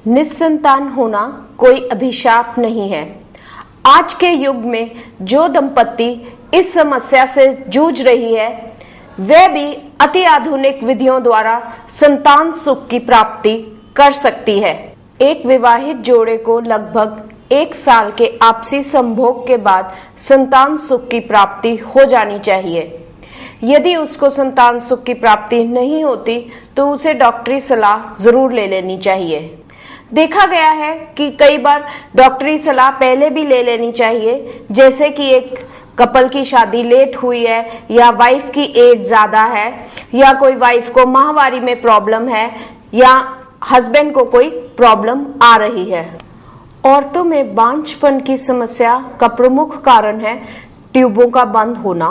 निस्संतान होना कोई अभिशाप नहीं है। आज के युग में जो दंपत्ति इस समस्या से जूझ रही है, वह भी अति आधुनिक विधियों द्वारा संतान सुख की प्राप्ति कर सकती है। एक विवाहित जोड़े को लगभग 1 साल के आपसी संभोग के बाद संतान सुख की प्राप्ति हो जानी चाहिए। यदि उसको संतान सुख की प्राप्ति नहीं होती तो उसे डॉक्टरी सलाह जरूर ले लेनी चाहिए। देखा गया है कि कई बार डॉक्टरी सलाह पहले भी ले लेनी चाहिए, जैसे कि एक कपल की शादी लेट हुई है, या वाइफ की एज ज्यादा है, या कोई वाइफ को माहवारी में प्रॉब्लम है, या हस्बैंड को कोई प्रॉब्लम आ रही है। औरतों में बांझपन की समस्या का प्रमुख कारण है ट्यूबों का बंद होना,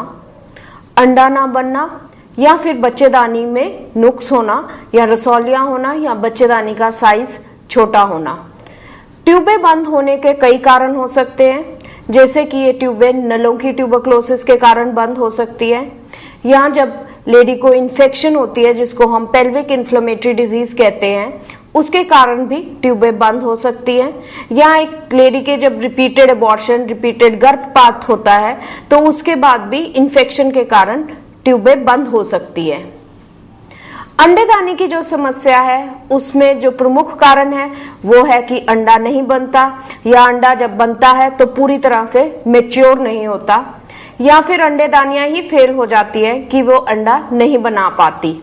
अंडा ना बनना, या फिर बच्चेदानी में नुक्स होना, या रसौलियां होना, या बच्चेदानी का साइज छोटा होना। ट्यूबें बंद होने के कई कारण हो सकते हैं, जैसे कि ये ट्यूबें नलों की ट्यूबरक्लोसिस के कारण बंद हो सकती है, या जब लेडी को इन्फेक्शन होती है जिसको हम पेल्विक इन्फ्लेमेटरी डिजीज कहते हैं, उसके कारण भी ट्यूबें बंद हो सकती हैं, या एक लेडी के जब रिपीटेड अबॉर्शन, रिपीटेड गर्भपात होता है तो उसके बाद भी इन्फेक्शन के कारण ट्यूबें बंद हो सकती है। अंडेदानी की जो समस्या है उसमें जो प्रमुख कारण है वो है कि अंडा नहीं बनता, या अंडा जब बनता है तो पूरी तरह से मैच्योर नहीं होता, या फिर अंडेदानियां ही फेल हो जाती है कि वो अंडा नहीं बना पाती।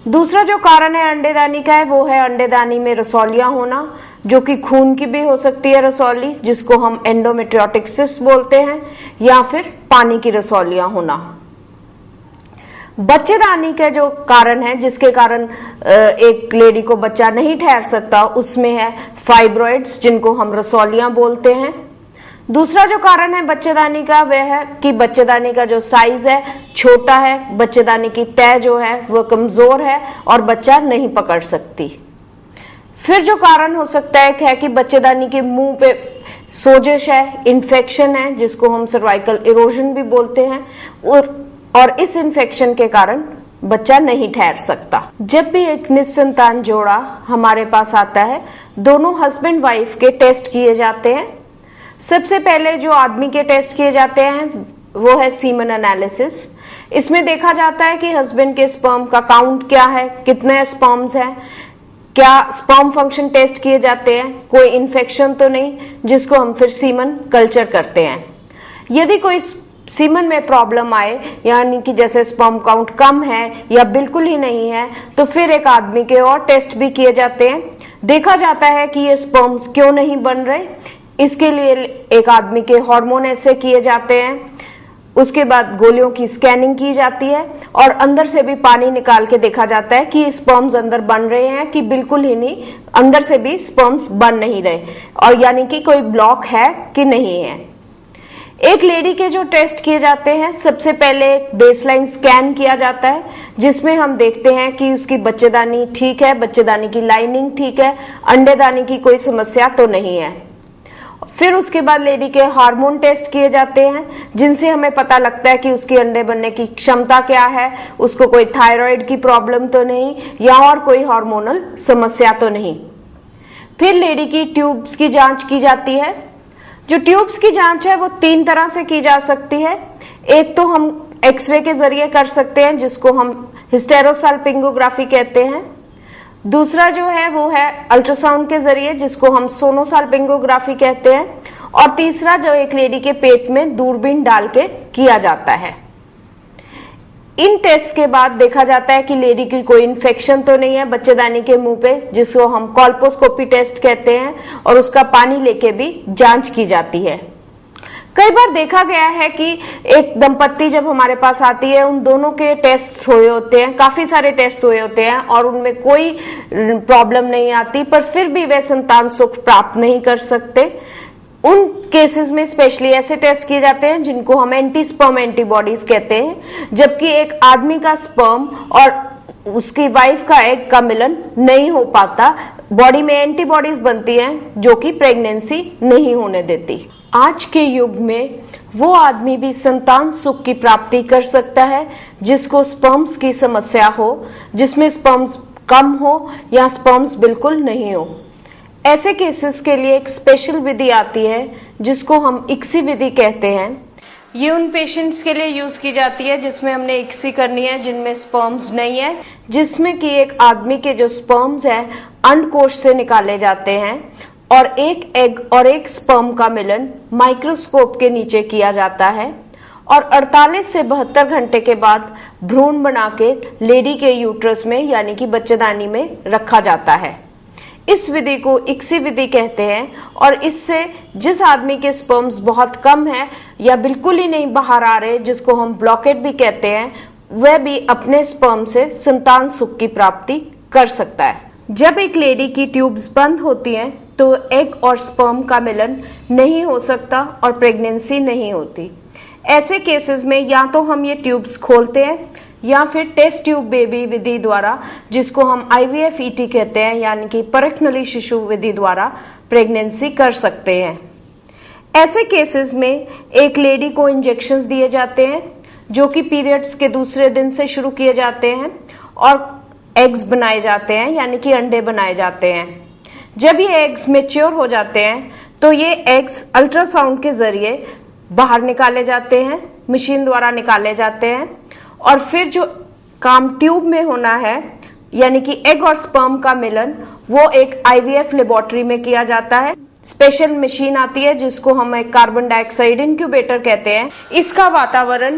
दूसरा जो कारण है अंडेदानी का है वो है अंडेदानी में रसौलियां होना, जो कि खून की भी हो सकती है रसौली, जिसको हम एंडोमेट्रियोटिक सिस्ट बोलते हैं, या फिर पानी की रसौलियां होना। बच्चेदानी के जो कारण है जिसके कारण एक लेडी को बच्चा नहीं ठहर सकता, उसमें है फाइब्रॉइड्स, जिनको हम रसौलियां बोलते हैं। दूसरा जो कारण है बच्चेदानी का वह है कि बच्चेदानी का जो साइज है छोटा है, बच्चेदानी की तय जो है वो कमजोर है और बच्चा नहीं पकड़ सकती। फिर जो कारण हो सकता है कि बच्चेदानी के मुंह पे सोजिश है, इन्फेक्शन है, जिसको हम सर्वाइकल इरोजन भी बोलते हैं, और इस इन्फेक्शन के कारण बच्चा नहीं ठहर सकता। जब भी एक निस्संतान जोड़ा हमारे पास आता है, दोनों हस्बैंड वाइफ के टेस्ट किए जाते हैं। सबसे पहले जो आदमी के टेस्ट किए जाते हैं वो है सीमन एनालिसिस। इसमें देखा जाता है कि हस्बैंड के स्पर्म का काउंट क्या है, कितने स्पर्म्स हैं, क्या स्पर्म फंक्शन टेस्ट किए जाते हैं, कोई इन्फेक्शन तो नहीं, जिसको हम फिर सीमन कल्चर करते हैं। यदि कोई सीमन में प्रॉब्लम आए, यानी कि जैसे स्पर्म काउंट कम है या बिल्कुल ही नहीं है, तो फिर एक आदमी के और टेस्ट भी किए जाते हैं। देखा जाता है कि ये स्पर्म्स क्यों नहीं बन रहे, इसके लिए एक आदमी के हार्मोन ऐसे किए जाते हैं। उसके बाद गोलियों की स्कैनिंग की जाती है और अंदर से भी पानी निकाल के देखा जाता है कि स्पर्म्स अंदर बन रहे हैं कि बिल्कुल ही नहीं, अंदर से भी स्पर्म्स बन नहीं रहे, और यानी कि कोई ब्लॉक है कि नहीं है। एक लेडी के जो टेस्ट किए जाते हैं, सबसे पहले एक बेसलाइन स्कैन किया जाता है, जिसमें हम देखते हैं कि उसकी बच्चेदानी ठीक है, बच्चेदानी की लाइनिंग ठीक है, अंडेदानी की कोई समस्या तो नहीं है। फिर उसके बाद लेडी के हार्मोन टेस्ट किए जाते हैं, जिनसे हमें पता लगता है कि उसकी अंडे बनने की क्षमता क्या है, उसको कोई थायराइड की प्रॉब्लम तो नहीं, या और कोई हार्मोनल समस्या तो नहीं। फिर लेडी की ट्यूब्स की जांच की जाती है। जो ट्यूब्स की जांच है वो 3 तरह से की जा सकती है। एक तो हम एक्सरे के जरिए कर सकते हैं, जिसको हम हिस्टेरोसाल्पिंगोग्राफी कहते हैं। दूसरा जो है वो है अल्ट्रासाउंड के जरिए, जिसको हम सोनोसाल्पिंगोग्राफी कहते हैं। और तीसरा जो एक लेडी के पेट में दूरबीन डाल के किया जाता है। इन टेस्ट के बाद देखा जाता है कि लेडी की कोई इन्फेक्शन तो नहीं है बच्चेदानी के मुंह पे, जिसको हम कॉल्पोस्कोपी टेस्ट कहते हैं, और उसका पानी लेके भी जांच की जाती है। कई बार देखा गया है कि एक दंपत्ति जब हमारे पास आती है, उन दोनों के टेस्ट हुए होते हैं, काफी सारे टेस्ट हुए होते हैं और उनमें कोई प्रॉब्लम नहीं आती, पर फिर भी वे संतान सुख प्राप्त नहीं कर सकते। उन केसेस में स्पेशली ऐसे टेस्ट किए जाते हैं जिनको हम एंटी स्पर्म एंटीबॉडीज कहते हैं, जबकि एक आदमी का स्पर्म और उसकी वाइफ का एग का मिलन नहीं हो पाता, बॉडी में एंटीबॉडीज बनती हैं जो कि प्रेगनेंसी नहीं होने देती। आज के युग में वो आदमी भी संतान सुख की प्राप्ति कर सकता है जिसको स्पर्म्स की समस्या हो, जिसमें स्पर्म्स कम हो या स्पर्म्स बिल्कुल नहीं हो। ऐसे केसेस के लिए एक स्पेशल विधि आती है जिसको हम इक्सी विधि कहते हैं। ये उन पेशेंट्स के लिए यूज की जाती है जिसमें हमने इक्सी करनी है, जिनमें स्पर्म्स नहीं है, जिसमें कि एक आदमी के जो स्पर्म्स है अंडकोश से निकाले जाते हैं और एक एग और एक स्पर्म का मिलन माइक्रोस्कोप के नीचे किया जाता है और 48 से 72 घंटे के बाद भ्रूण बना के लेडी के यूट्रस में यानी कि बच्चेदानी में रखा जाता है। इस विधि को इक्सी विधि कहते हैं और इससे जिस आदमी के स्पर्म्स बहुत कम है या बिल्कुल ही नहीं बाहर आ रहे, जिसको हम ब्लॉकेट भी कहते हैं, वह भी अपने स्पर्म से संतान सुख की प्राप्ति कर सकता है। जब एक लेडी की ट्यूब्स बंद होती हैं तो एग और स्पर्म का मिलन नहीं हो सकता और प्रेगनेंसी नहीं होती। ऐसे केसेस में या तो हम ये ट्यूब्स खोलते हैं या फिर टेस्ट ट्यूब बेबी विधि द्वारा, जिसको हम IVF ET कहते हैं, यानी कि परख नली शिशु विधि द्वारा प्रेगनेंसी कर सकते हैं। ऐसे केसेस में एक लेडी को इंजेक्शंस दिए जाते हैं जो कि पीरियड्स के दूसरे दिन से शुरू किए जाते हैं और एग्स बनाए जाते हैं यानी कि अंडे बनाए जाते हैं। जब ये एग्स मैच्योर हो जाते हैं तो ये एग्स अल्ट्रासाउंड के जरिए बाहर निकाले जाते हैं, मशीन द्वारा निकाले जाते हैं और फिर जो काम ट्यूब में होना है यानी कि एग और स्पर्म का मिलन, वो एक IVF लेबोरेटरी में किया जाता है। स्पेशल मशीन आती है जिसको हम एक कार्बन डाइऑक्साइड इंक्यूबेटर कहते हैं। इसका वातावरण